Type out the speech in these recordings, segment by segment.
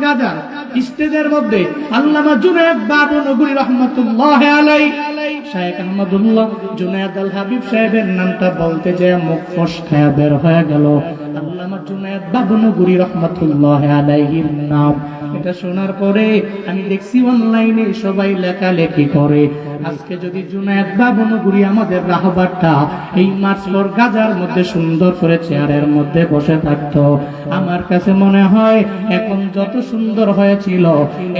গাজার স্টেজের মধ্যে আল্লামা জুনায়েদ বাবনগরী রহমাতুল্লাহ আলাইহি শায়েখ আহমদুল্লাহ জুনায়েদ আল হাবিব সাহেবের নামটা বলতে যে মুখ ফসকায়া বের হয়ে গেল আল্লামা জুনায়েদ বাবনগরী রহমাতুল্লাহ আলাইহির নাম। এটা শোনার পরে আমি দেখছি অনলাইনে সবাই লেখালেখি করে। আজকে যদি জুনায়েদ বাবনগরী আমাদের রাহবারটা এই মার্চফর গাজার মধ্যে সুন্দর করে চেয়ারের মধ্যে বসে থাকতো, আমার কাছে মনে হয় এখন যত সুন্দর হয়েছিল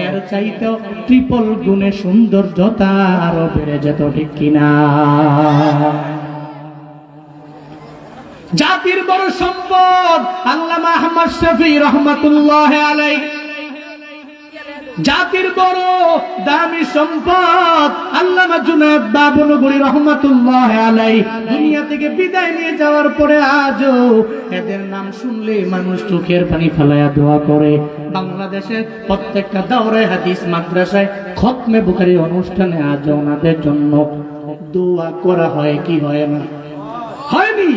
এর চাইতেও ট্রিপল গুণে সৌন্দর্যতা আরো বেড়ে যেত, ঠিক কিনা? জাতির বড় সম্পদ আল্লামা আহমদ শফি রহমাতুল্লাহ আলাইহি, জাতির বড় দামি সম্পদ আল্লামা জুনায়েদ বাবনগরী রহমাতুল্লাহ আলাইহি দুনিয়া থেকে বিদায় নিয়ে যাওয়ার পরে আজও এদের নাম শুনলে মানুষ চোখের পানি ফেলায়া দোয়া করে। বাংলাদেশের প্রত্যেকটা দাওরায়ে হাদিস মাদ্রাসায় খতমে বুখারী অনুষ্ঠানে আজও ওনাদের জন্য দোয়া করা হয় কি হয় না? হয়নি?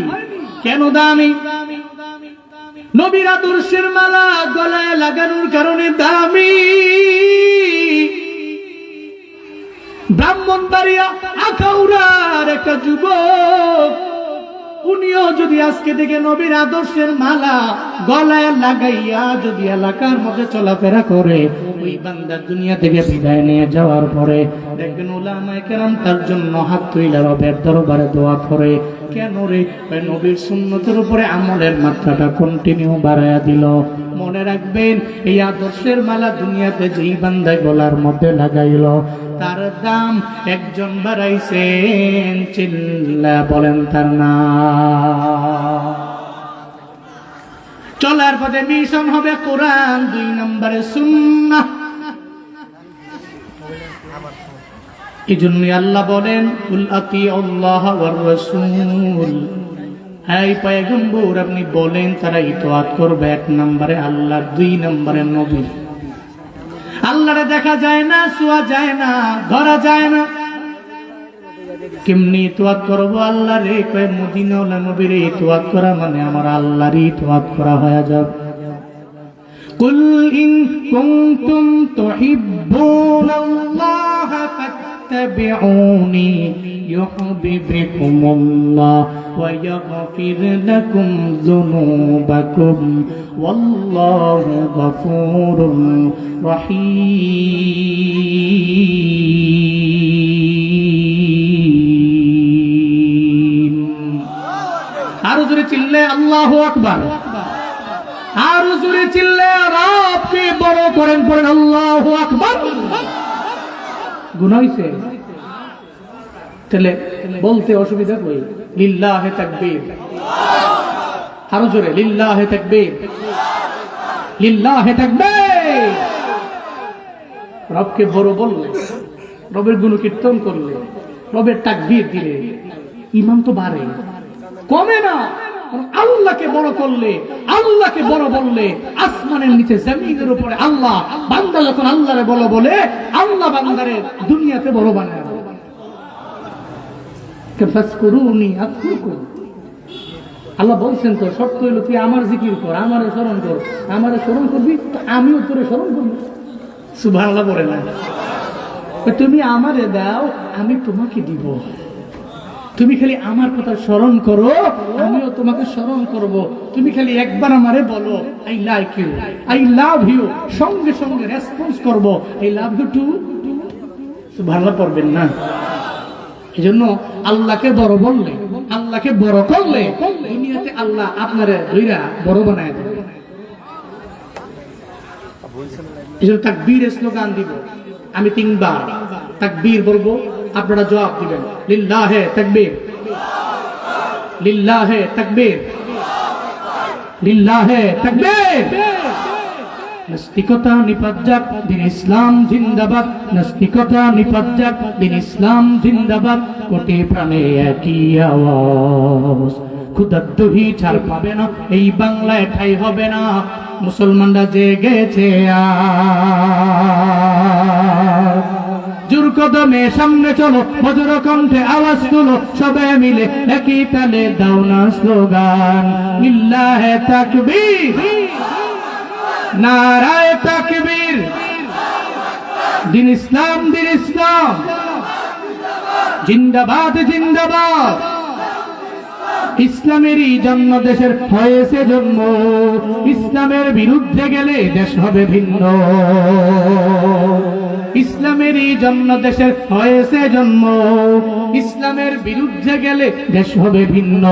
কেন দামি? নবীর আদর্শের মালা গলায় লাগানোর কারণে দামি। ব্রাহ্মণবাড়িয়া আখাউড়ার একটা যুবক, উনিও যদি আজকে থেকে নবীর আদর্শের মালা গলায় লাগাইয়া যদি এলাকার মধ্যে চলাফেরা করে, ওই বান্দা দুনিয়া থেকে বিদায় নিয়ে যাওয়ার পরে দেখবেন উলামায়ে কেরাম তার জন্য হাত তুলে রবের দরবারে দোয়া করে। কেন রে? নবীর সুন্নতের উপরে আমলের মাত্রাটা কন্টিনিউ বাড়ায়া দিল। মনে রাখবেন, এই আদর্শের মালা দুনিয়াতে যেই বান্দায় গলার মধ্যে লাগাইল তার দাম একজন বাড়াইছেন, চিল্লা বলেন তার নাম। চলার পথে মিশন হবে কোরআন, 2 নম্বরে সুন্নাহ। এই জন্যই আল্লাহ বলেন কুল আতিউল্লাহ ওয়ার রাসূল, এই পয়গম্বর আপনি বলেন তারা ইতাআত করবে 1 নম্বরে আল্লাহ, 2 নম্বরে নবী। আল্লাহরে দেখা যায় না, ছোঁয়া যায় না, ধরা যায় না, কেমনি ইতাআত করব আল্লাহ রে? কয় মদিনাওয়ালা নবীর ইতাআত করা মানে আমার আল্লাহর ইতাআত করা হয়ে যাবে। কুল ইন কুনতুম তুহিব্বুনাল্লাহ ফাত্তাবিউনি ইউহিব্বুকুমুল্লাহ ওয়া ইয়াগফির লাকুম যুনুবাকুম ওয়াল্লাহু গফুরুর রহিম। আরো জোরে চিল্লে আল্লাহু আকবার, আরো জোরে চিল্লে রবকে বড় করেন, পড়েন আল্লাহু আকবার। গুনাহ হইছে তাহলে বলতে অসুবিধা কই? লিল্লাহে তাকবীর, আরো জোরে লিল্লাহে তাকবীর, লিল্লাহে তাকবীর। রবকে বড় বললে, রবের গুণকীর্তন করলে, রবের তাকবীর দিলে ঈমান তো বাড়ে, কমে না। আল্লাহকে বড় করলে, আল্লাহকে বড় বললে, আসমানের নিচে জমিনের উপরে আল্লাহ, বান্দা যখন আল্লাহরে বড় বলে, আল্লাহ বান্দারে দুনিয়াতে বড় বানায়। ফাজকুরুনি আযকুরকুম, আল্লাহ বলছেন তো শর্ত হইল তুই আমার জিকির কর, আমারে স্মরণ কর, আমারে স্মরণ করবি তো আমিও তোরে স্মরণ করব। সুবহানাল্লাহ বলে না? তুমি আমারে দাও, আমি তোমাকে দিব। তুমি খালি আমার কথা স্মরণ করো, আমিও তোমাকে স্মরণ করব। তুমি খালি একবার আমারে বলো I like you, I love you, সঙ্গে সঙ্গে রেসপন্স করব আই লাভ ইউ টু। সুবহানাল্লাহ পড়বেন না? এজন্য আল্লাহকে বড় বললে, আল্লাহকে বড় করলে দুনিয়াতে আল্লাহ আপনারে ধইরা বড় বানায় দেবে। এজন্য তাকবীরের স্লোগান দিব। আমি 3 বার তাকবীর বলবো, আপনারা জবাব দিবেন লিল্লাহে তাকবীর, লিল্লাহে তাকবীর, লিল্লাহে তাকবীর। নাস্তিকতা নিপাত যাক, দিন ইসলাম জিন্দাবাদ। নাস্তিকতা নিপাত যাক, দিন ইসলাম জিন্দাবাদ। কোটি প্রাণে একই আওয়াজ, ক্ষুধার্তহী ছাড় পাবে না, এই বাংলায় ঠাই হবে না। মুসলমানরা জেগেছে আর, জোর কদমে সামনে চলো, বজ্র কণ্ঠে আওয়াজ তুলো, সবাই মিলে একই তালে দাও না স্লোগান লিল্লাহে তাকবীর, নারায়ে তাকবীর। দিন ইসলাম, দিন ইসলাম, জিন্দাবাদ, জিন্দাবাদ। ইসলামেরই জন্ম দেশের হয়েছে জন্ম, ইসলামের বিরুদ্ধে গেলে দেশ হবে ভিন্ন। ইসলামেরই জন্ম দেশের হয়েছে জন্ম, ইসলামের বিরুদ্ধে গেলে দেশ হবে ভিন্ন।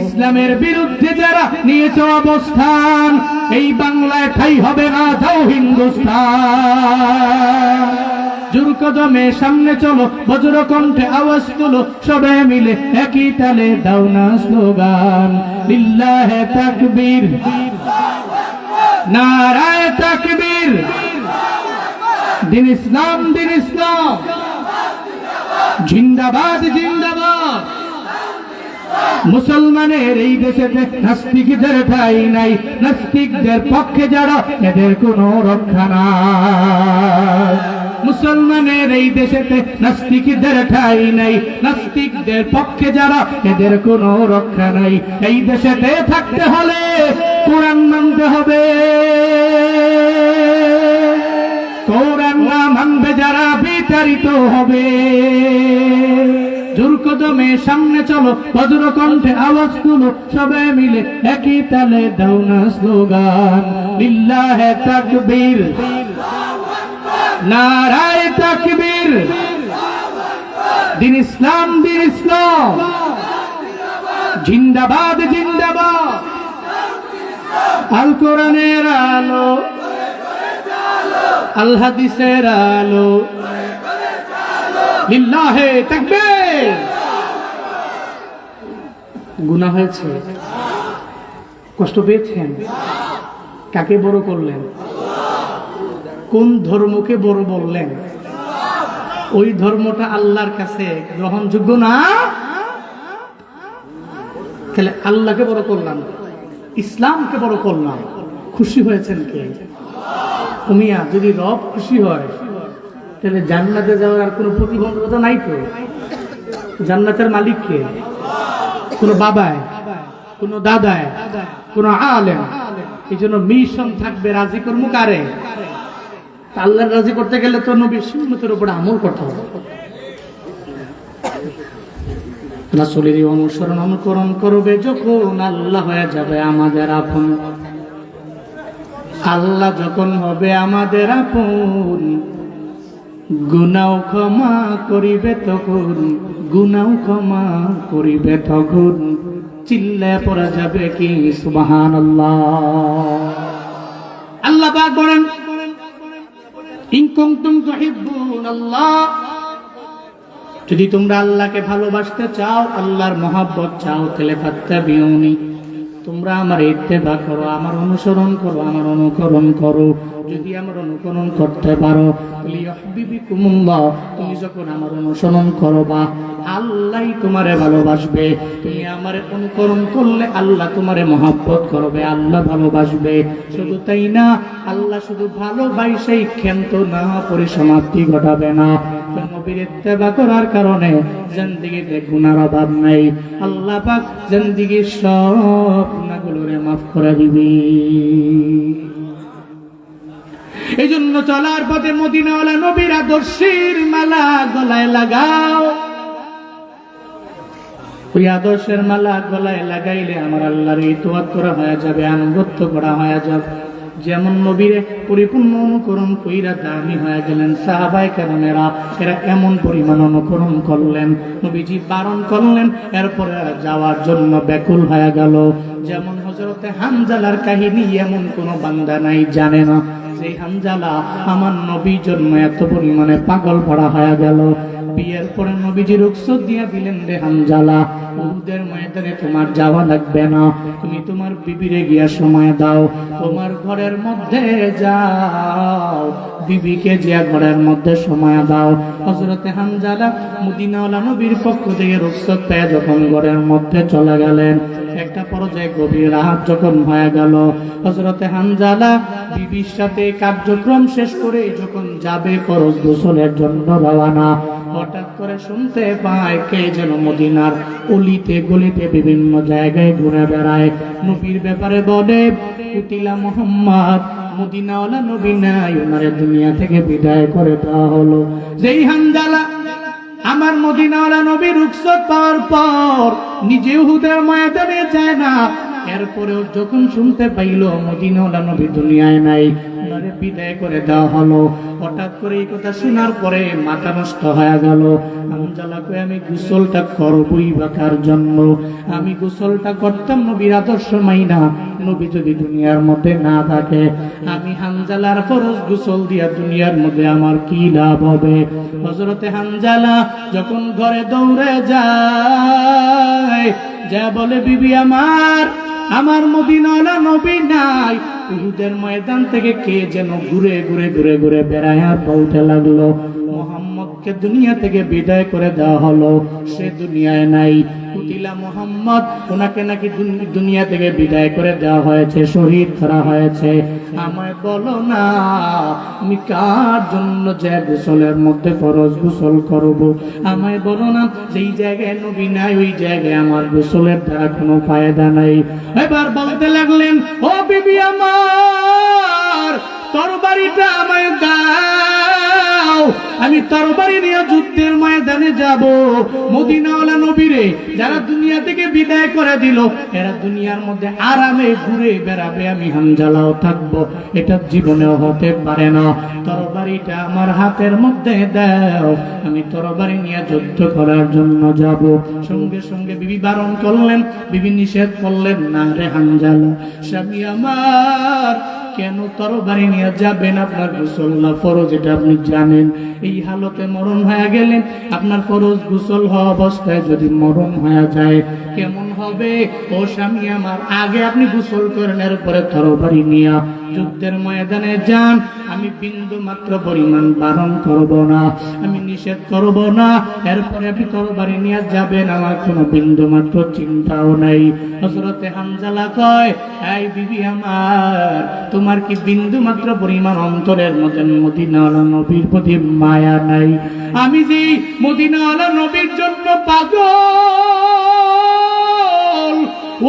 ইসলামের বিরুদ্ধে যারা নিয়েছে অবস্থান, এই বাংলায় ঠাই হবে না, যাও হিন্দুস্তান। জোর কদমে সামনে চলো, বজ্র কণ্ঠে আওয়াজ তুলো, সবে মিলে একই তালে দাও না স্লোগান, লিল্লাহে তাকবীর, নারায়ে তাকবীর। দিন ইসলাম, দিন ইসলাম, জিন্দাবাদ, জিন্দাবাদ। মুসলমানের এই দেশেতে নাস্তিকদের ঠাই নাই, নাস্তিকদের পক্ষে যারা এদের কোনো রক্ষা নাই। মুসলমানের এই দেশেতে নাস্তিকদের ঠাই নাই, নাস্তিকদের পক্ষে যারা এদের কোনো রক্ষা নাই। এই দেশেতে থাকতে হলে কোরআন মানতে হবে, কোরআন না মানবে যারা বিতাড়িত হবে। জোর কদমে সামনে চলো, বজ্র কণ্ঠে আওয়াজ তুলো, সবাই মিলে একই তালে দাও না স্লোগান, লিল্লাহে তাকবীর, নারায়ে তাকবীর। দিন ইসলাম, দিন ইসলাম, জিন্দাবাদ, জিন্দাবাদ। আল কোরআনের আলো, আল হাদিসের আলো, লিল্লাহে তাকবীর। গুনাহ হয়েছে, কষ্ট পেয়েছেন, কাকে বড় করলেন? কোন ধর্মকে বড় বললেন? ওই ধর্মটা আল্লাহর কাছে গ্রহণযোগ্য না। তাহলে আল্লাহকে বড় করলাম, ইসলামকে বড় করলাম, খুশি হয়েছেন কে? উমিয়া, যদি রব খুশি হয় তাহলে জান্নাতে যাওয়ার আর কোনো প্রতিবন্ধকতা নাই তো। জান্নাতের মালিক কে? কোনো বাবায়, কোনো দাদায়, কোনো আলেম। এই জন্য মিশন থাকবে, রাজি কর্ম কারে? আল্লাহর রাজি করতে গেলে তো নবীর সুন্নতের উপর আমল করতে হবে। রাসূলের অনুসরণ অনুকরণ করবে যখন আল্লাহ হয়ে যাবে আমাদের আপন। আল্লাহ যখন হবে আমাদের আপন, গুনাহ ক্ষমা করিবে তখন, গুনাহ ক্ষমা করিবে তখন। চিল্লায় পড়া যাবে কি সুবহানাল্লাহ। আল্লাহ পাক বলেন, ইন কুনতুম তুহিব্বুনাল্লাহ, যদি তোমরা আল্লাহকে ভালোবাসতে চাও, আল্লাহর মহব্বত চাও, তাহলে ফাত্তাবিউনি, তোমরা আমার ইত্তেবা করো, আমার অনুসরণ করো, আমার অনুকরণ করো। যদি আমার অনুকরণ করতে পারো, ইউহিব্বুকুমুল্লাহ, তুমি যখন আমার অনুসরণ করবা আল্লাহই তোমারে ভালোবাসবে। তুমি আমার অনুকরণ করলে আল্লাহ তোমারে মহব্বত করবে, আল্লাহ ভালোবাসবে। শুধু তাই না, আল্লাহ শুধু ভালোবাসেই ক্ষান্ত না পরিসমাপ্তি ঘটাবে না। নবীর ইত্তেবা করার কারণে জিন্দেগিতে গুনার অভাব নাই। আল্লাহ পাক জিন্দেগির সব গুনাহগুলোরে মাফ করে দিবে। এই জন্য চলার পথে মদিনাওয়ালা নবীর আদর্শের মালা গলায় লাগাও। ওই আদর্শের মালা গলায় লাগাইলে আমার আল্লাহর ইতাআত করা হয়ে যাবে, আনুগত্য করা হয়ে যাবে। যেমন নবীরে পরিপূর্ণ অনুকরণ কইরা দামি হয়ে গেলেন সাহাবায়ে কেরামেরা, এরা এমন পরিমাণ অনুকরণ করলেন, নবীজি বারণ করলেন, এরপরে যাওয়ার জন্য ব্যাকুল হয়ে গেল। যেমন হযরতে হামজালার কাহিনী এমন কোন বান্দা নাই জানে না যে হামজালা আমার নবীর জন্য এত পরিমাণে পাগল পড়া হয়ে গেল। বিয়ের পরে নবীজি রুখসত দিয়া দিলেন, রে হামজালা, উহুদের ময়দানে তোমার যাওয়া লাগবে না, তুমি তোমার বিবিরে গিয়া সময় দাও, তোমার ঘরের মধ্যে যাও, বিবিকে গিয়া ঘরের মধ্যে সময় দাও। হযরতে হামজালা মদিনাওয়ালা নবীর পক্ষ থেকে রুখসত পেয়ে যখন ঘরের মধ্যে চলে গেলেন, একটা পর্যায়ে গভীর রাত যখন হয়ে গেল, হযরতে হামজালা বিবির সাথে কার্যক্রম শেষ করে যখন যাবে ফরজ গোসলের জন্য রওনা, হঠাৎ করে শুনতে পায় কে যেন মদিনার অলিতে গলিতে বিভিন্ন জায়গায় ঘুরে বেড়ায়, নবীর ব্যাপারে বলে, কুতিলা মুহাম্মদ, মদিনাওয়ালা নবী নাই, ওনারে দুনিয়া থেকে বিদায় করে দেওয়া হলো। যেই হানজালা আমার মদিনাওয়ালা নবী রুখসত পাওয়ার পর নিজে উহুদের ময়দানে যায় না, এরপরেও যখন শুনতে পাইল মদিনাওয়ালা নবী দুনিয়ায় নাই, ওনারে বিদায় করে দেওয়া হলো। হঠাৎ করে এই কথা শোনার পরে মাথা নষ্ট হয়ে গেল। হানজালা কই আমি গোসলটা করবই বা কার জন্য? আমি গোসলটা করতাম নবীর আদর্শ মাইনা, নবী যদি দুনিয়ার মধ্যে না থাকে, আমি হানজালার ফরজ গোসল দিয়া দুনিয়ার মধ্যে আমার কি লাভ হবে? হযরতে হানজালা যখন ঘরে দৌড়ে যায়, যা বলে বিবি আমার মদিনাওয়ালা নবী নাই। উহুদের ময়দান থেকে কে যেন ঘুরে ঘুরে ঘুরে ঘুরে বেড়ায় আর বলতে লাগলো, মুহাম্মদকে দুনিয়া থেকে বিদায় করে দেওয়া হলো, সে দুনিয়ায় নাই। কুতিলা মুহাম্মদ, ওনাকে নাকি দুনিয়া থেকে বিদায় করে দেওয়া হয়েছে, শহীদ করা হয়েছে। আমায় বলো না আমি কার জন্য যে গোসলের মধ্যে ফরজ গোসল করব? আমায় বলো না যেই জায়গায় নবী নাই ওই জায়গায় আমার গোসলের দ্বারা কোনো ফায়দা নাই। এবার বলতে লাগলেন, ও বিবি আমার, তরবারিটা আমায় দাও, আমি তরবারি নিয়ে যুদ্ধের ময়দানে যাব। মদিনাওয়ালা নবীরে যারা দুনিয়া থেকে বিদায় করে দিল, এরা দুনিয়ার মধ্যে আরামে ঘুরে বেড়াবে, আমি হানজালাও থাকবো, এটা জীবনেও হতে পারে না। তরবারিটা আমার হাতের মধ্যে দাও, আমি তরবারি নিয়ে যুদ্ধ করার জন্য যাব। সঙ্গে সঙ্গে বিবি বারণ করলেন, বিবি নিষেধ করলেন, না রে হানজালা, স্বামী আমার, কেন তরবারি নিয়ে যাবেন? আপনার গোসল না ফরজ, এটা আপনি জানেন। এই হালতে মরণ হয়ে গেলেন, আপনার ফরজ গোসল হওয়া অবস্থায় যদি মরণ হয়ে যায় কেমন হবে? ও স্বামী আমার, আগে আপনি গোসল করেন, এরপরে তরবারি নিয়ে যুদ্ধের ময়দানে যান। আমি বিন্দু মাত্র পরিমাণ বারণ করব না, আমি নিষেধ করব না, এরপরে আপনি তরবারি নিয়ে যাবেন, আমার কোনো বিন্দু মাত্র চিন্তাও নাই। হযরতে হানজালা কয়, এই বিবি আমার, তোমার কি বিন্দু মাত্র পরিমাণ অন্তরের মধ্যে মদিনাওয়ালা নবীর প্রতি মায়া নাই? আমি যে মদিনাওয়ালা নবীর জন্য পাগল,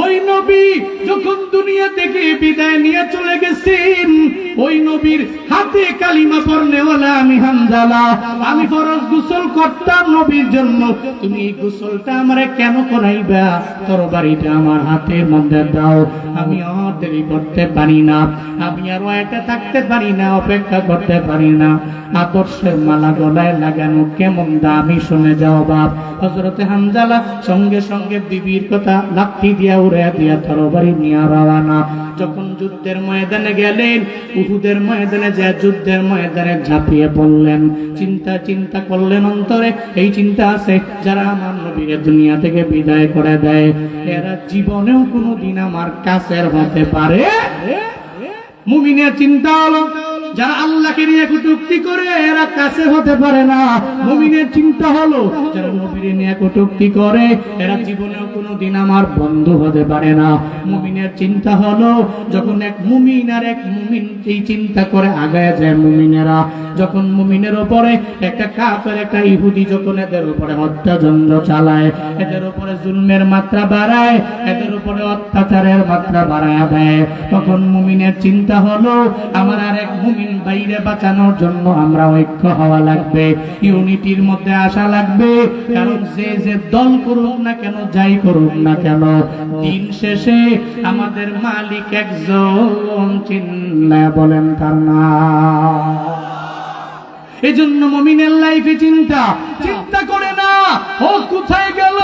ওই নবী যখন দুনিয়া থেকে বিদায় নিয়ে চলে গেছেন, ওই নবীর হাতে কালিমা পড়নেওয়ালা আমি হানজালা, আমি ফরজ গোসল করতাম নবীর জন্য, তুমি এই গোসলটা আমারে কেন করাইবা? তরবারিটা আমার হাতের মধ্যে দাও, আমি আর দেরি করতে পারি না, আমি আর ওইটা থাকতে পারি না, অপেক্ষা করতে পারি না। আদর্শের মালা গলায় লাগানো কেমন দামি, শুনে যাও বাপ। হযরতে হানজালা সঙ্গে সঙ্গে বিবির কথা লাঠি দিয়া উড়ে দিয়া তরবারি নিয়ে রওনা। যখন যুদ্ধের ময়দানে গেলেন, উহুদের ময়দানে যা যুদ্ধের ময়দানে ঝাঁপিয়ে পড়লেন, চিন্তা করলেন অন্তরে, এই চিন্তা আছে, যারা আমার নবীকে দুনিয়া থেকে বিদায় করে দেয়, এরা জীবনেও কোনোদিন আমার কাছের হতে পারে। মুমিনের চিন্তা হলো, যারা আল্লাহকে নিয়ে কটূক্তি করে এরা কাছে হতে পারে না। মুমিনের চিন্তা হলো, যারা নবীর নিয়ে কটূক্তি করে এরা জীবনেও কোনোদিন আমার বন্ধু হতে পারে না। মুমিনের চিন্তা হলো, যখন এক মুমিন আর এক মুমিন এই চিন্তা করে আগায় যায় মুমিনেরা, যখন মুমিনের উপরে একটা কাফের একটা ইহুদি যখন এদের উপরে হত্যাযজ্ঞ চালায়, এদের উপরে জুলমের মাত্রা বাড়ায়, এদের উপরে অত্যাচারের মাত্রা বাড়ায় দেয়, তখন মুমিনের চিন্তা হলো, আমার আর এক মুমিন বাইরে বাঁচানোর জন্য আমরা ঐক্য হওয়া লাগবে, ইউনিটির মধ্যে আসা লাগবে। কারণ যে দল করুক না কেন, যাই করুক না কেন, দিন শেষে আমাদের মালিক একজন, চিন্তা বলেন কার নাম? এজন্য মুমিনের লাইফে চিন্তা করে না ও কোথায় গেল,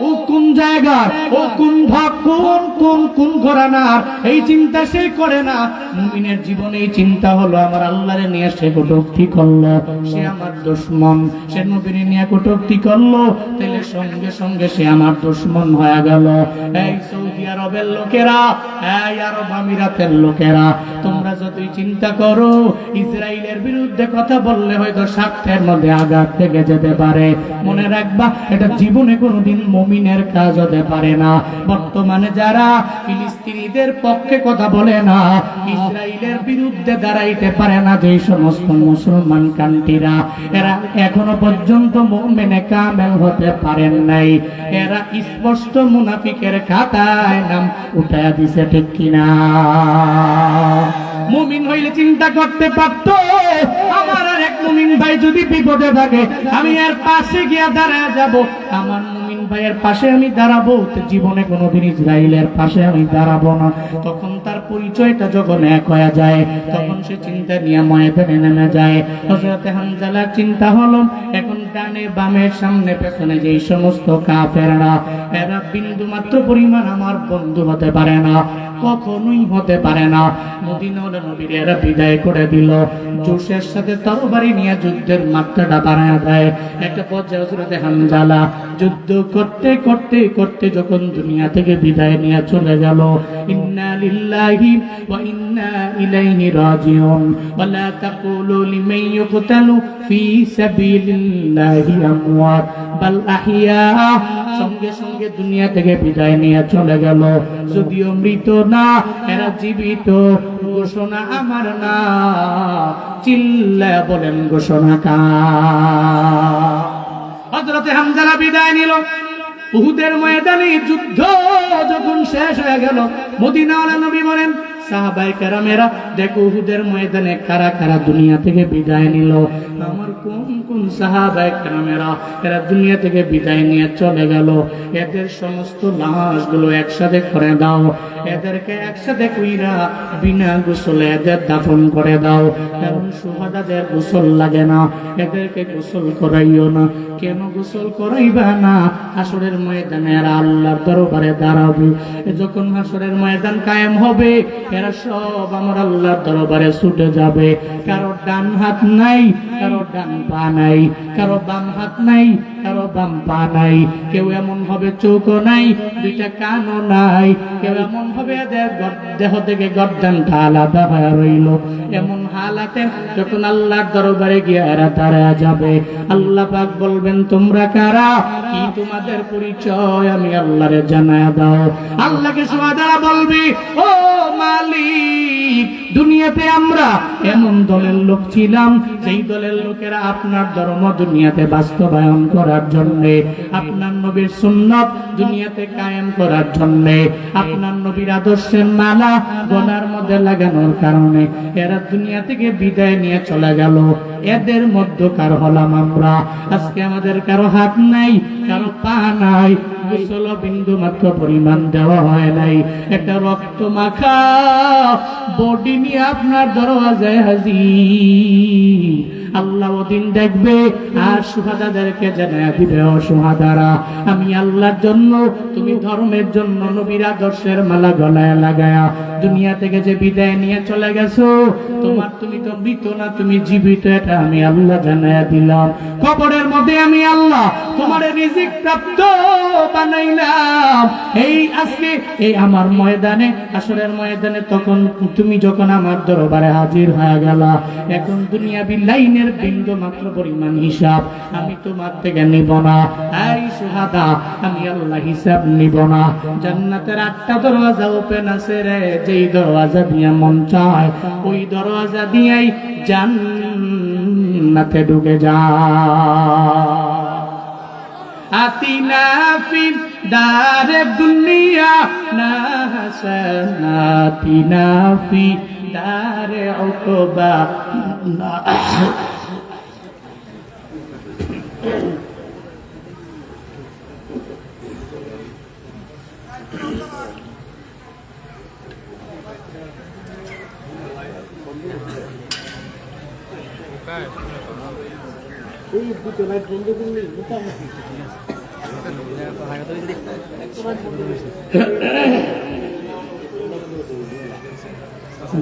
ও কোন জায়গা, ও কোন ভাগ, কোন ঘরানার, এই চিন্তা সে করে না। মুমিনের জীবনে এই চিন্তা হলো, আমার আল্লাহরে নিয়ে সে কটূক্তি করলো, সে আমার দুশমন, সে নবীর নিয়ে কটূক্তি করলো, তাহলে সঙ্গে সঙ্গে সে আমার দুশমন হয়ে গেল। এই সৌদি আরবের লোকেরা, এই আরব আমিরাতের লোকেরা, তোমরা যদি তুই চিন্তা করো, ইসরায়েলের বিরুদ্ধে কথা বললে হয়তো স্বার্থের মধ্যে আঘাত থেকে যেতে পারে। মনে রাখবা, এটা জীবনে কোনোদিন মুমিনের কাজ হতে পারে না। বর্তমানে যারা ফিলিস্তিনিদের পক্ষে কথা বলে না, ইসরায়েলের বিরুদ্ধে দাঁড়াইতে পারে না যে সমস্ত মুসলমান কান্ট্রিরা, এরা এখনো পর্যন্ত মুমিনে কামেল হতে পারেন নাই। এরা স্পষ্ট মুনাফিকের খাতায় নাম উঠায়া দিছে, ঠিক কিনা? মুমিন হইলে চিন্তা করতে পারতো, আমার আর এক মুমিন ভাই যদি বিপদে থাকে আমি এর পাশে গিয়া দাঁড়ায় যাব। আমার মুমিন ভাইয়ের পাশে আমি দাঁড়াবো, জীবনে কোনোদিন ইসরায়েলের পাশে আমি দাঁড়াবো না। তখন তার পরিচয়টা যখন এক হয়ে যায়, তখন সে চিন্তা নিয়ে ময়দানে নেমে যায়। হযরত হামজালার চিন্তা হলো, এখন ডানে বামে সামনে পেছনে যেই সমস্ত কাফেররা, এরা বিন্দু মাত্র পরিমাণ আমার বন্ধু হতে পারে না, কখনোই হতে পারে না। মদিনার নবীর এরা বিদায় করে দিল, জোশের সাথে তরবারি নিয়ে যুদ্ধের মাত্রাটা বাড়ায় দেয়। একটা পর্যায়ে হযরত হামজালা যুদ্ধ করতে করতে করতে যখন দুনিয়া থেকে বিদায় নিয়ে চলে গেল, ইন্না লিল্লাহি ওয়া ইন্না ইলাইহি রাজিউন ওয়া লা তাকুলু লিমান ইউকতালু ফি সাবিলিল্লাহি আমওয়াত বাল আহইয়া। সঙ্গে সঙ্গে দুনিয়া থেকে বিদায় নিয়ে চলে গেল, যদিও মৃত না, এরা জীবিত। ঘোষণা আমার না, চিল্লায়া বলেন ঘোষণা কার? হযরত হামজালা বিদায় নিল। উহুদের ময়দানে যুদ্ধ যখন শেষ হয়ে গেল, মদিনাওয়ালা নবী বলেন, সাহাবায়ে কেরামেরা দেখো উহুদের ময়দানে কারা কারা দুনিয়া থেকে বিদায় নিল। আমার কোন কোন সাহাবায়ে কেরামেরা এরা দুনিয়া থেকে বিদায় নিয়ে চলে গেল, এদের সমস্ত লাশগুলো একসাথে করে দাও, এদেরকে একসাথে কইরা বিনা গোসলে এদের দাফন করে দাও। কারণ শুহাদাদের গোসল লাগে না, এদেরকে গোসল করাইও না। কেন গোসল করাইবা না? হাসরের ময়দানে এরা আল্লাহর দরবারে দাঁড়াবে। যখন হাসরের ময়দান কায়েম হবে, এরা সব আমার আল্লাহর দরবারে ছুটে যাবে। কারো ডান হাত নাই, কারো ডান পা নাই, কারো বাম হাত নাই, কারো বাম পা নাই। কেউ এমন হবে চোখও নাই, দুইটা কানও নাই। কেউ এমন হবে দেহ থেকে গর্দানটা আলাদা হয়ে রইল। এমন হালাতে যখন আল্লাহর দরবারে গিয়ে এরা দাঁড়ায় যাবে, আল্লাহ পাক বলবেন, তোমরা কারা? কি তোমাদের পরিচয় আমি আল্লাহরে জানায়া দাও। আল্লাহকে সুবহানাহু বলবি, ও মালিক, দুনিয়াতে আমরা এমন দলের লোক ছিলাম, যেই দলের লোকেরা আপনার ধর্ম দুনিয়াতে বাস্তবায়ন করার জন্য, আপনার নবীর সুন্নাত দুনিয়াতে কায়েম করার জন্য, আপনার নবীর আদর্শের মালা গলার মধ্যে লাগানোর কারণে এরা দুনিয়া থেকে বিদায় নিয়ে চলে গেল। এদের মধ্যকার হলাম আমরা। আজকে আমাদের কারো হাত নাই, কারো পা নাই, গোসল বিন্দু মাত্র পরিমাণ দেওয়া হয় নাই। একটা রক্ত মাখা বডি নিয়ে আপনার দরওয়াজায় হাজির। আল্লাহ ওদিন দেখবে আর সুহাদাদেরকে জানায়া দিবে, ও সুহাদারা, আমি আল্লাহর জন্য, তুমি ধর্মের জন্য নবীর আদর্শের মালা গলায় লাগায়া দুনিয়া থেকে যে বিদায় নিয়ে চলে গেছো, তুমি তো মৃত না, তুমি জীবিত, এটা আমি আল্লাহ জানায়া দিলাম। কবরের মধ্যে আমি আল্লাহ তোমার রিজিক প্রাপ্ত বানাইলাম। এই আজকে এই আমার ময়দানে, আসরের ময়দানে, তখন তুমি যখন আমার দরবারে হাজির হয়ে গেলা, এখন দুনিয়াবি লাইনের বিন্দু মাত্র পরিমাণ হিসাব আমি তোমার থেকে নিব না। এই সুহাদা, আমি আল্লাহ হিসাব নিব না। জান্নাতের 8টা দরওয়াজা ওপেন আছে রে, যেই দরওয়াজা দিয়ে মন চায় ওই দরওয়াজা দিয়েই জান্নাতে ঢুকে যা। আতিনা ফিদ দারে দুনিয়া না হাসানাতিনা ফি দারে উকবা না।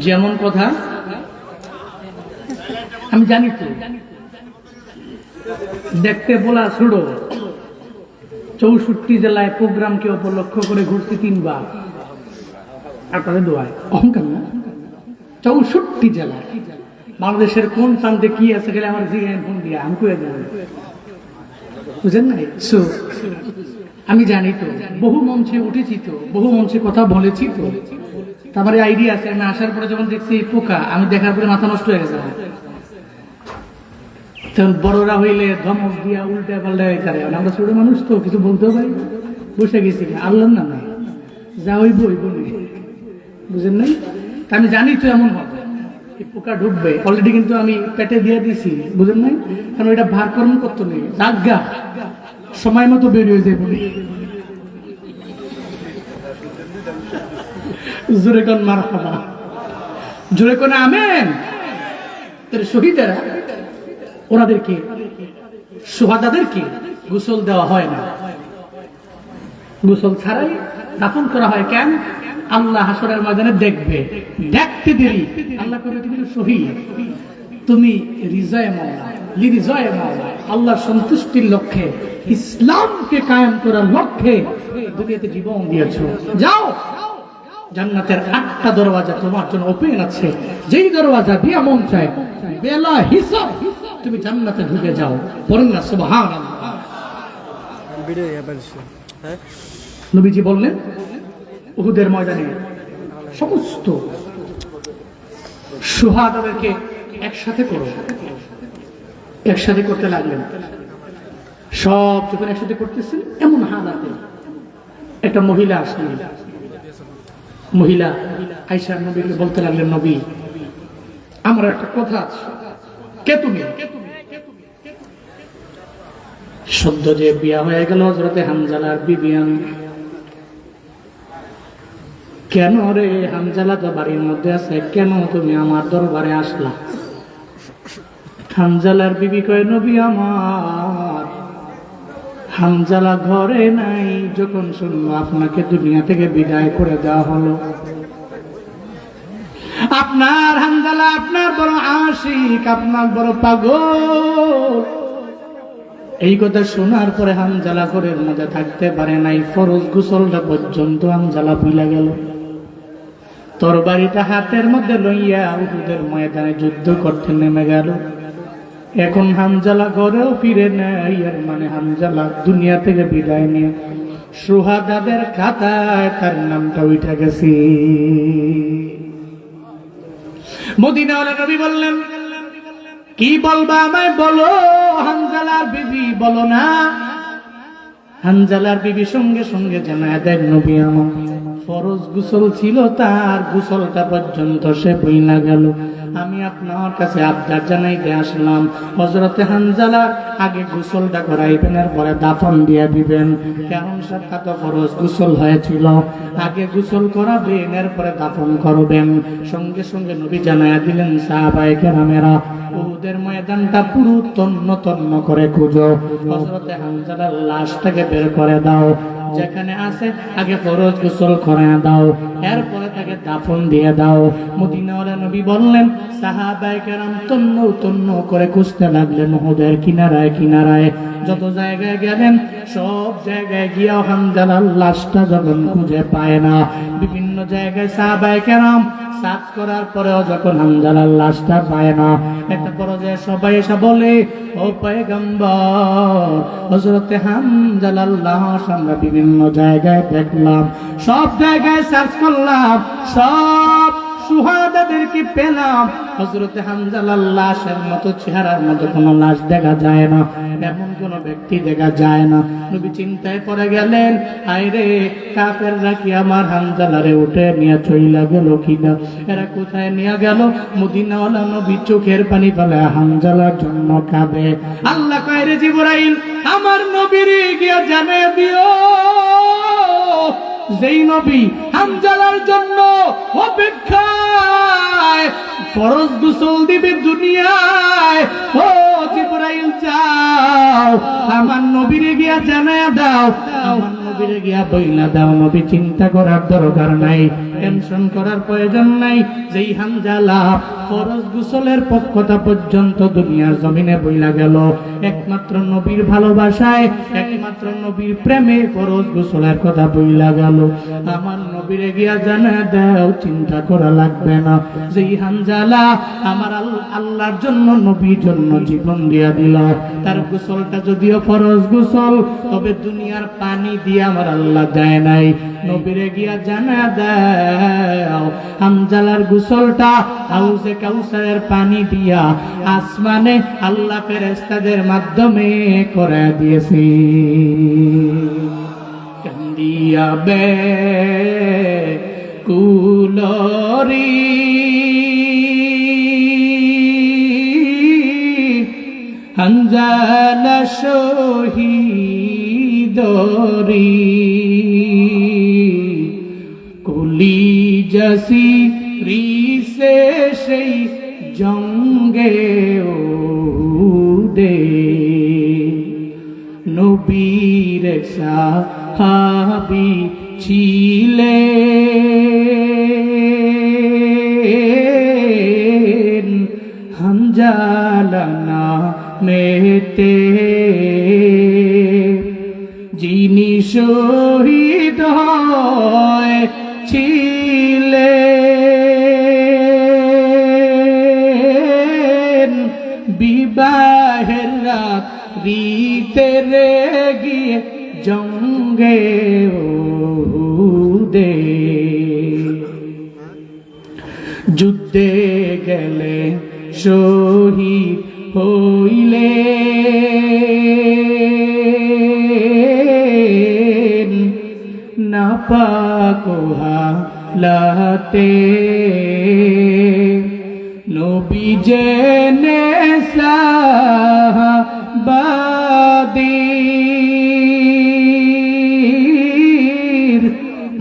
যেমন কথা আমি জানি তো, দেখতে বলা ছোট, 64 জেলায় প্রোগ্রামকে উপলক্ষ করে ঘুরছি 3 বার। আপনাদের দোয়ায় অহংকার না, 64 জেলা। বাংলাদেশের কোন প্রান্তে কি আছে গেলে আমার জিজ্ঞাসা ফোন দিয়ে আমি কয়ে দেবো, বুঝেন নাই? আমি জানি তো, বহু মঞ্চে উঠেছি তো, বহু মঞ্চে কথা বলেছি তো, তারপরে আইডিয়া আছে। আমি আসার পরে যখন দেখছি পোকা, আমি দেখার পরে মাথা নষ্ট হয়ে গেছে। তখন বড়রা হইলে ধমক দিয়া উল্টা পাল্টা করে, আমরা ছোট মানুষ তো কিছু বলতেও পারি, বসে গেছি আল্লাহ না নাই যা হইব হইব না, বুঝেন নাই? আমি জানি তো এমন হবে, পোকা ঢুকবে অলরেডি, কিন্তু আমি পেটে দিয়ে দিছি, বুঝেন নাই? কারণ এটা ভার কর্ম করতে নেই, জাগা সময় মতো বেরিয়ে যায় বলে। জোরে কোন মারহাবা, জোরে কোন আমেন। শহীদেরা ওনাদেরকে, সুহাদাদেরকে গোসল দেওয়া হয় না, গোসল ছাড়াই দাফন করা হয়। কেন? আল্লাহ হাসরের ময়দানে দেখবে, দেখতে দেরি আল্লাহ করবে তুমি শহীদ, তুমি রিজয় মাওলা, লিরিজয় মাওলা, আল্লাহর সন্তুষ্টির লক্ষ্যে, ইসলামকে কায়েম করার লক্ষ্যে দুনিয়াতে জীবন দিয়েছো, যাও জান্নাতের 8টা দরওয়াজা তোমার জন্য ওপেন আছে, যেই দরওয়াজা দিয়ে মন চায় বেলা হিসাব তুমি জান্নাতে ঢুকে যাও। পড়েন না সুবহানাল্লাহ। নবীজি বললেন উহুদের ময়দানে সমস্ত শুহাদাদেরকে একসাথে করো, একসাথে করতে লাগলেন। সব যখন একসাথে করতেছেন এমন হালাতে একটা মহিলা আসলেন। মহিলা আয়েশা নবীকে বলতে লাগলেন, নবী আমার একটা কথা আছে, কে তুমি? সদ্য যে বিয়া হয়ে গেল হযরতে হানজালার বিবি আমি। কেন রে হানজালা তো বাড়ির মধ্যে আছে, কেন তুমি আমার দরবারে আসলা? হানজালার বিবি কয়, নবী আমার হানজালা ঘরে নাই, যখন শুনলো আপনাকে দুনিয়া থেকে বিদায় করে দেওয়া হলো। আপনার হানজালা আপনার বড় আশিক, আপনার বড় পাগল। এই কথা শোনার পরে হানজালা ঘরের মধ্যে থাকতে পারে নাই, ফরজ গোসলটা পর্যন্ত হানজালা ভুলে গেল। তরবারিটা হাতের মধ্যে লইয়া উহুদের ময়দানে যুদ্ধ করতে নেমে গেল। এখন হানজালা ঘরেও ফিরে নেই, এর মানে হানজালা দুনিয়া থেকে বিদায় নিয়ে শুহাদাদের খাতায় তার নামটা উঠে গেছে। মদিনাওয়ালা নবী বললেন, কি বলবা আমায় বলো। হানজালার বিবি বলো না। হানজালার বিবি সঙ্গে সঙ্গে জানায় দেন, নবী আমার ফরজ গোসল ছিল, তার গোসলটা পর্যন্ত সে ভুইলা গেল। আমি আপনার কাছে আবদার জানাইতে আসলাম, হযরতে হানজালার আগে গোসলটা করাইবেন, এরপরে দাফন দিয়ে দিবেন। কারণ সেটা তো ফরজ গোসল হয়েছিল, আগে গোসল করাবেন, এরপরে দাফন করবেন। সঙ্গে সঙ্গে নবী জানাইয়া দিলেন, সাহাবায়ে কেরামেরা উহুদের ময়দানটা পুরো তন্ন তন্ন করে খুঁজো, হযরতে হানজালার লাশটাকে বের করে দাও, যেখানে আছে আগে ফরজ গোসল করে দাও, এরপরে তাকে দাফন দিয়ে দাও। মদিনাওয়ালা নবী বললেন, সাহাবায়ে কেরাম তন্ন তন্ন করে খুঁজতে লাগলেন উহুদের কিনারায় কিনারায়। যত জায়গায় গেলেন সব জায়গায় গিয়া হানজালার লাশটা যখন খুঁজে পায় না, বিভিন্ন জায়গায় সাহাবায়ে কেরাম সার্চ করার পরেও যখন হানজালার লাশটা পায় না, একটা পর্যায়ে সবাই এসে বলে, ও পয়গম্বর হযরতে হানজালার লাশ আমরা বিভিন্ন জায়গায় দেখলাম, সব জায়গায় সার্চ করলাম, সব শুহাদাদেরকে পেলাম, হযরতে হানজালার লাশের মতো চেহারার মতো কোনো লাশ দেখা যায় না, এমন কোন ব্যক্তি দেখা যায় না। নবী চিন্তায় পড়ে গেলেন, আইরে কাফেররা কি আমার হানজালারে উঠে নিয়ে চইলা গেল কিনা, এরা কোথায় নিয়ে গেল? মদিনাওয়ালা নবী চোখের পানি ফেলে হানজালার জন্য কাঁদে। আল্লাহ কয়, রে জিবরাইল আমার নবীরে গিয়া জানিয়ে দিও, যেই নবী হানজালার জন্য অপেক্ষায় ফরজ গোসল দিবে দুনিয়ায়, ও জিবরাইল যাও আমার নবীরে গিয়া জানায়া দাও, আমার নবীরে গিয়া বইলা দাও, নবী চিন্তা করার দরকার নাই, টেনশন করার প্রয়োজন নাই। যেই হানজালা ফরজ গোসলের পক্ষতা পর্যন্ত দুনিয়ার জমিনে বইলা গেল, একমাত্র নবীর ভালোবাসায়, একমাত্র নবীর প্রেমে ফরজ গোসলের কথা বইলা গেল। আমার নবীরে গিয়া জানা দাও, চিন্তা করা লাগবে না। যেই হানজালা আমার আল্লাহর জন্য, নবীর জন্য জীবন দিয়া দিল, তার গোসলটা যদিও ফরজ গোসল, তবে দুনিয়ার পানি দিয়ে আমার আল্লাহ দেয় নাই। নবীরে গিয়া জানা দাও, হানজালার গোসলটা হাউজে কাউসারের পানি দিয়া আসমানে আল্লাহ ফেরেশতাদের মাধ্যমে করে দিয়েছে। কান্দিয়া বে কুলরি হানজালা শহীদরি কুলি জসি রিসে সেই জঙ্গে উদে নবীর সাহাবী ছিলেন হানজালা নামেতে, যিনি শহীদ হয়েছিলেন বিবাহের রাত্রিতে রে গিয়ে জঙ্গে উহুদে। যুদ্ধে গেলে শহীদ হইলেন নাপাক হালাতে, নবী জেনে সাহাবাদের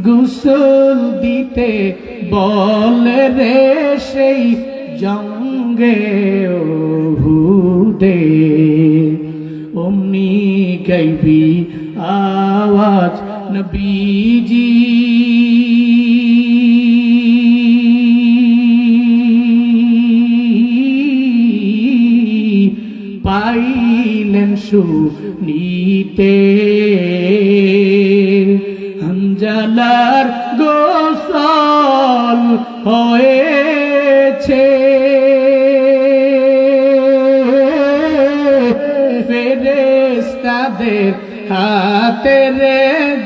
গোসল দিতে বলে রে সেই জঙ্গে উহুদে। অমনি গাইবি আওয়াজ নবীজি পাইলেন শুনিতে, হানজালার গোসল হয়েছে, ফেরেশতাদের হাতে রে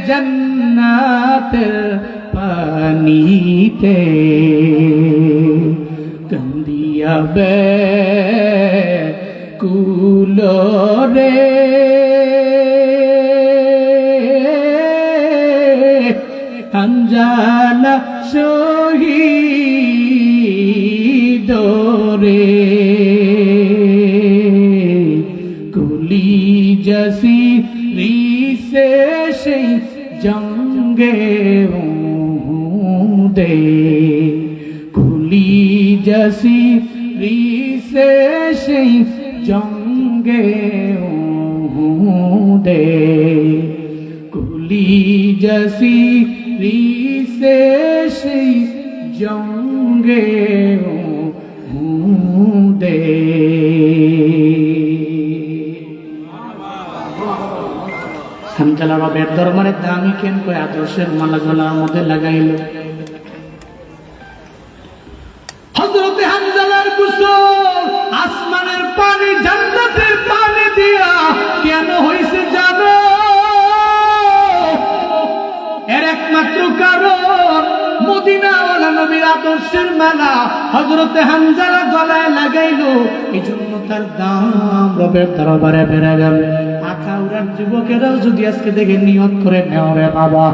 জান্নাতের পানিতে। কান্দিয়া বে কুলরে হানজালা শহীদরে কুলি জসি রিসে সেই জঙ্গে উহুদে, কুলি জসি রিসে সেই জঙ্গে উহুদে, কুলি জসি রিসে সেই জঙ্গে উহুদে। হানজালা রবের দরবারে দামি কেন কই আদর্শের মালা গলার মধ্যে লাগাইল। হযরতে হানজালার গোসল আসমানের পানি, জান্নাতের পানি দিয়া কেন হইছে জানো? এর একমাত্র কারণ মদিনাওয়ালা নবীর আদর্শের মালা হযরতে হানজালা গলায় লাগাইল। এই জন্য তার দাম রবের দরবারে বেড়ে গেল। আখাউড়ার যুবকেরাও যদি আজকে দেখে নিয়ত করে নেও রে বাবা,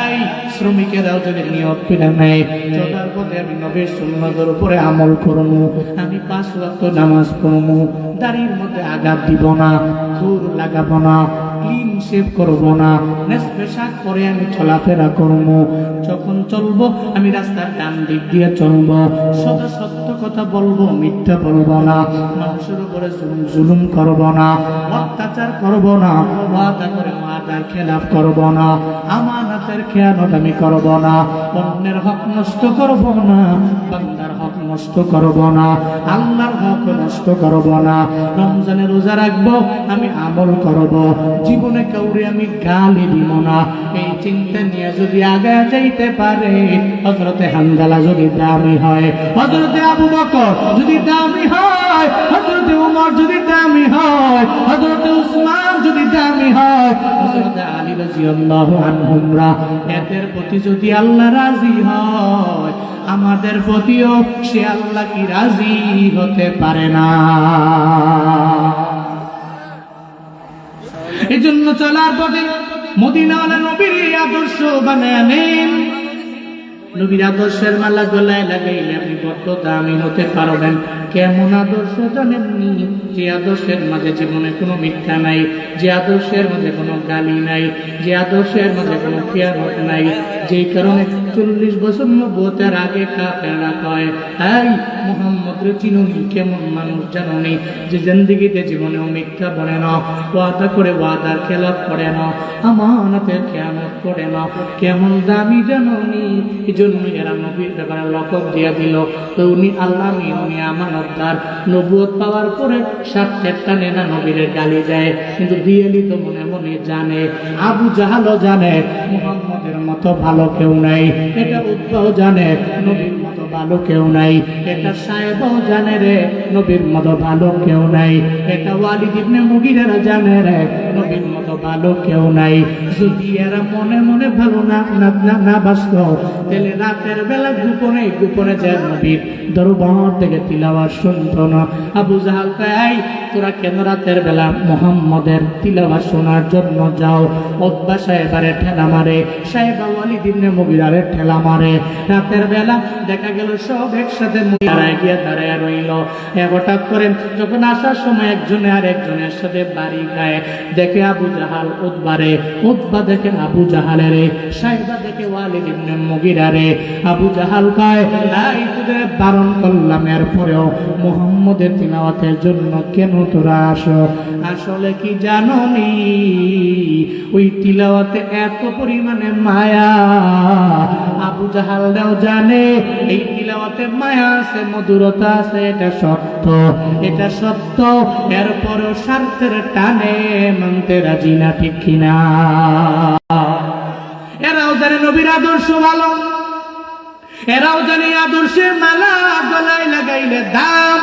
এই শ্রমিকেরাও যদি নিয়ত করে নেয়, চলার পথে আমি নবীর সুন্নতের উপরে আমল করবো, আমি 5 ওয়াক্ত নামাজ পড়বো, দাড়ির মধ্যে আঘাত দিব না, খুর লাগাবো না, ক্লিন শেভ করব না, নেসপেশাক পরে আমি চলাফেরা করব। যখন চলবো আমি রাস্তার ডান দিক দিয়ে চলবো, সদা সত্য কথা বলবো, মিথ্যা বলবো না, মানুষের উপরে জুলুম করব না, অত্যাচার করব না, ওয়াদা করে ওয়াদার খেলাফ করব না, আমানতের খেয়ানত আমি করব না, অন্যের হক নষ্ট করব না, বান্দার হক নষ্ট করব না, আল্লাহর হক নষ্ট করব না। রমজানে রোজা রাখবো, আমি আমল করব, জীবনে কাউরে আমি গালি দিব না। এই চিন্তা নিয়ে যদি আগে যাইতে পারে, হযরতে হানজালা যদি দামি হয়, হযরতে আবু বকর যদি দামি হয়, হযরতে উমর যদি দামি হয়, হযরতে উসমান যদি দামি হয়, হযরতে আলী রাদিয়াল্লাহু আনহুমরা, এদের প্রতি যদি আল্লাহ রাজি হয়, আমাদের প্রতিও সে আল্লাহ কি রাজি হতে পারে না? এজন্য চলার পথে মদিনাওয়ালা নবীর আদর্শ বানায় নেন। নবীর আদর্শের মালা গলায় লাগাইলে আপনি বড্ড দামি হতে পারবেন। কেমন আদর্শ জানেননি? যে আদর্শের মাঝে জীবনে কোনো মিথ্যা নাই, যে আদর্শের মাঝে কোনো গালি নাই, যে আদর্শের মাঝে কোনো খেয়ানত নাই, যেই কারণে 40 বছর নবুয়তের আগে কাফেররা কয়, এই মুহাম্মদের চিনুনি, কেমন মানুষ জানুনি, যে জিন্দেগিতে জীবনেও মিথ্যা বলে না, ওয়াদা করে ওয়াদার খেলাফ করে না, আমানতের খেয়ানত করে না, কেমন দামি জানুনি। এই জন্য এরা নবীর ব্যাপারে লকব দিয়া দিল, তো উনি আল্লাহ, উনি আমানতদার। নবুয়ত পাওয়ার পরে 7 টানে না নবীর গালি দেয়, কিন্তু দিয়েলি তো মনে মনে জানে, আবু জাহালও জানে মুহাম্মদের মতো ভালো কেউ নাই, এটা উদ্বাও জানে নবীর মতো ভালো কেউ নাই, এটা সাহেবও জানে রে নবীর মতো ভালো কেউ নাই, এটা ওয়ালিদ ইবনে মুগিরা জানে রে নবীর মতো ভালো কেউ নাই। যদি এরা মনে মনে ভালো না বাসত, তাহলে রাতের বেলা গোপনে গোপনে যায় নবীর দরবার থেকে তিলাওয়াত শুনত না। আবু জাহাল কয়, তোরা কেন রাতের বেলা মুহাম্মদের তিলাওয়াত শোনার জন্য যাও? উতবা সাহেবারে ঠেলা মারে, সাহেবা ওয়ালিদ ইবনে মুগিরারে ঠেলা মারে। রাতের বেলা দেখা গেল সব একসাথে দাঁড়ায় রইল। হঠাৎ করে যখন আসার সময় একজনে আর একজনের সাথে বাড়ি খায়, দেখে আবু জাহাল উতবারে, উতবা দেখে আবু জাহালেরে, সাহেবা দেখে ওয়ালিদ ইবনে মুগিরারে। আবু জাহাল কয়, এই তোদের বারণ করলাম, এরপরেও মুহাম্মদের তিলাওয়াতের জন্য কেন তোরা আসো? আসলে কি জানোনি, ওই তিলাওয়াতে এত পরিমাণে মায়া, আবু জাহালরাও জানে এই তিলাওয়াতে মায়া আছে, মধুরতা আছে, এটা সত্য, এটা সত্য। এরপরেও স্বার্থের টানে মানতে রাজি না, ঠিক কিনা? এরাও জানে নবীর আদর্শ ভালো, এরাও জানে আদর্শের মালা গলায় লাগাইলে দাম।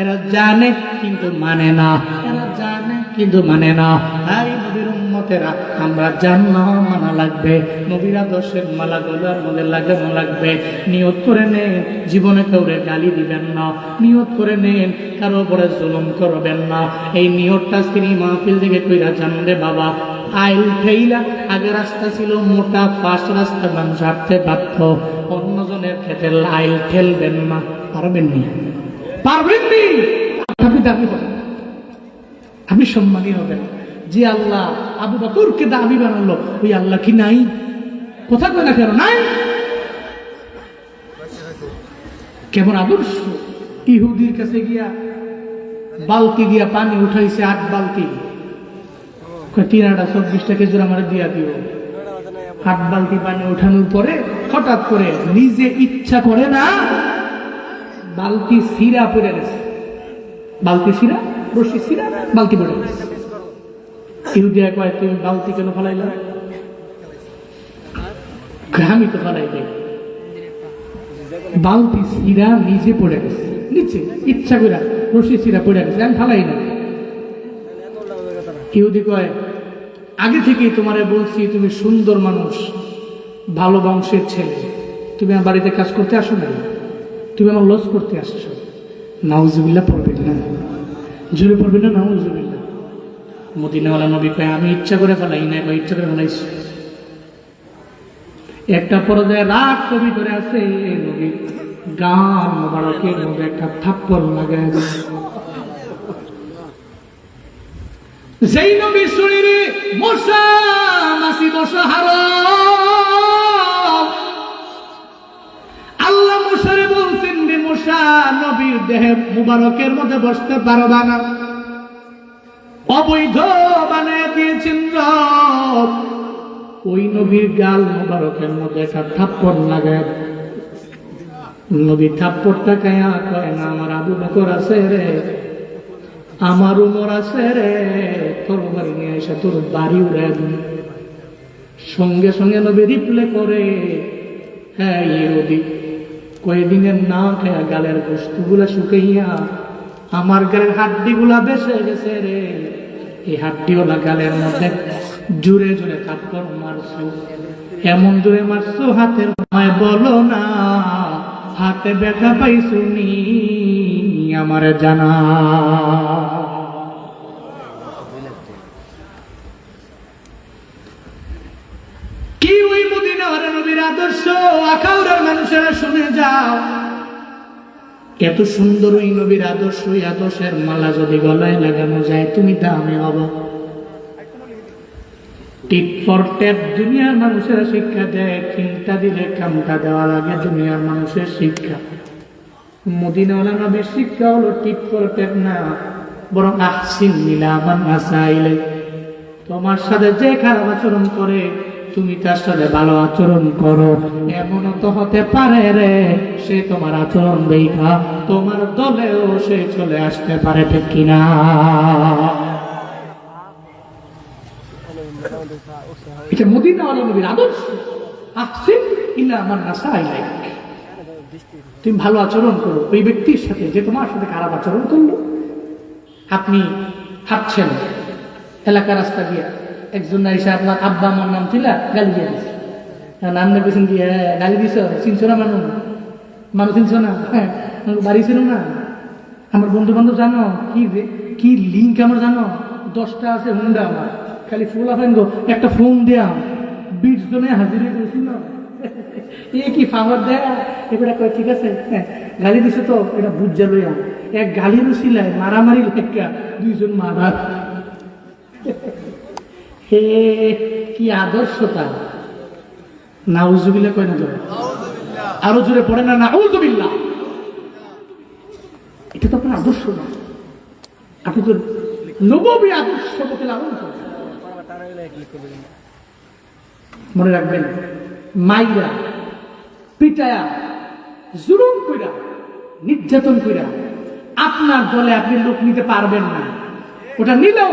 এরা জানে কিন্তু মানে না, এরা জানে কিন্তু মানে না। এই নবীর উম্মতেরা, আমরা জাননা মানা লাগবে, নবীর আদর্শের মালা গলার মধ্যে লাগানো লাগবে। নিয়ত করে নেন জীবনে কাউরে গালি দিবেন না, নিয়ত করে নেন কারো উপরে জুলুম করবেন না। এই নিয়তটা তিনি মাহফিল থেকে কইরা জানলে বাবা, আইল ঠেইলা, আগে রাস্তা ছিল মোটা, ফাঁস রাস্তা মানুষ হাঁটতে বাধ্য, অন্যজনের ক্ষেত্রে আইল ঠেলবেন না, পারবেন নি, পারবেন নি। আপনি দাবি হবেন, আপনি সম্মানী হবেন। যে আল্লাহ আবু বকরকে দাবি বানালো, ওই আল্লাহ কি নাই? কথা কয় না কেন? নাই। কেমন আদর্শ! ইহুদির কাছে গিয়া বালতি দিয়া পানি উঠাইছে, 8 বালতি, 3-24 কেজুর আমার দিয়া দিও। 8 বালতি পানি উঠানোর পরে হঠাৎ করে নিজে ইচ্ছা করে না, বালতি সিরা পড়ে গেছে, বালতি সিরা, রশি সিরা, বালতি পড়ে গেছে। ইহুদিয়া কয়, তুমি বালতি কেন ফেলাইলা? আমি তো ফেলাই দেই। বালতি সিরা নিজে পড়ে গেছে, নিচে ইচ্ছা করে রশি সিরা পড়ে গেছে, আমি ফেলাই না। ইহুদি কয়, আগে থেকেই তোমারে বলছি তুমি সুন্দর মানুষ, ভালো বংশের ছেলে, তুমি আমার বাড়িতে কাজ করতে আসো না, তুমি আমার লস করতে আসছো। নাউজুবিল্লাহ পড়বেন না, জোরে পড়বেন না, নাউজুবিল্লাহ। মদিনাওয়ালা নবী কয়, আমি ইচ্ছা করে ফেলাই না, ইচ্ছা করে ফেলাইছি। একটা পর্যায়ে রাগ কবি করে আছে, নবী গান মোবারকের মধ্যে একটা থাপ্পড় লাগায়। যেই নবীর শরীরে মশা মাছি বসা হারাম, আল্লাহ মশারে বলছেন রে মশা, নবীর দেহে মুবারকের মধ্যে বসতে পারবা না, অবৈধ বানিয়ে দিয়েছেন রব। ওই নবীর গাল মুবারকের মধ্যে একটা থাপ্পড় লাগায়, নবী থাপ্পড়টা খায়া কয় না, আমার আবু বকর আছে রে, আমার উমর আছে রে, তোর বাড়ি নিয়ে এসে তোর বাড়ি উড়ে দিন। সঙ্গে সঙ্গে নবী রিপ্লে করে, হ্যাঁ ইহুদি, কয়েকদিনের না খায়া গালের বস্তুগুলা শুকাইয়া আমার গালের হাড্ডিগুলা বেসে গেছে রে, এই হাড্ডিওলা গালের মধ্যে জুড়ে জুড়ে থাপ্পড় মারছো, এমন জোরে মারছো হাতের মায় বলো না, হাতে ব্যথা পাইছো নি আমার জানা। কি ওই মদিনার নবীর আদর্শ আখাউড়ার মানুষেরা শুনে যাও। এত সুন্দর ওই নবীর আদর্শ, ওই আদর্শের মালা যদি গলায় লাগানো যায় তুমি দামে হবো। টিপ ফর ট্যাপ দুনিয়ার মানুষেরা শিক্ষা দেয়, চিন্তা দিলে কামটা দেওয়া লাগে দুনিয়ার মানুষের শিক্ষা। মদিনাওয়ালা নবীর শিক্ষা হলো টিপ ফর ট্যাপ না, বরং আহসিন মিলামান আসাইলে, তোমার সাথে যে খারাপ আচরণ করে তুমি তার সাথে ভালো আচরণ করো। এমনও তো হতে পারে রে সে তোমার আচরণ দেখা তোমার দলেও সে চলে আসতে পারে, ঠিক কিনা? এটা মদিনাওয়ালা নবীর আদর্শ। আহসিন ইলা মান আসা ইলাইক, তুমি ভালো আচরণ করো ওই ব্যক্তির সাথে যে তোমার সাথে খারাপ আচরণ করলো। আপনি হাঁটছেন এলাকা রাস্তা দিয়ে, একজন এসে আপনার আব্বা আমার নাম ছিল গালি দিয়ে দিচ্ছে, নামের পেছন দিয়ে গালি দিছ, চিনছো না মানুষ, মানুষ চিনছো না, হ্যাঁ বাড়ি ছিল না, আমার বন্ধু বান্ধব জানো কি লিঙ্ক আমার জানো, 10টা আছে হুন্ডা আমার, খালি ফুল আফেন গো একটা ফোন দেয়াম 20 জনে হাজির করেছি না, এ কি পাওয়ার দেয় এবারে কয় ঠিক আছে, হ্যাঁ গালি দিছে তো এটা বুঝা লইয়া, এক গালির উছিলায় মারামারি লেখা 2 জন মারা। হে কি আদর্শতা! নাউজুবিল্লাহ কয় না জোরে, আরো জোরে পড়ে না নাউজুবিল্লাহ। এটা তো আপনার আদর্শ না, আপনি তো নববী আদর্শ পথে লালন করেন। মনে রাখবেন, মাইরা পিটায়া জুলুম কইরা নির্যাতন কইরা আপনার দলে আপনি লোক নিতে পারবেন না। ওটা নিলেও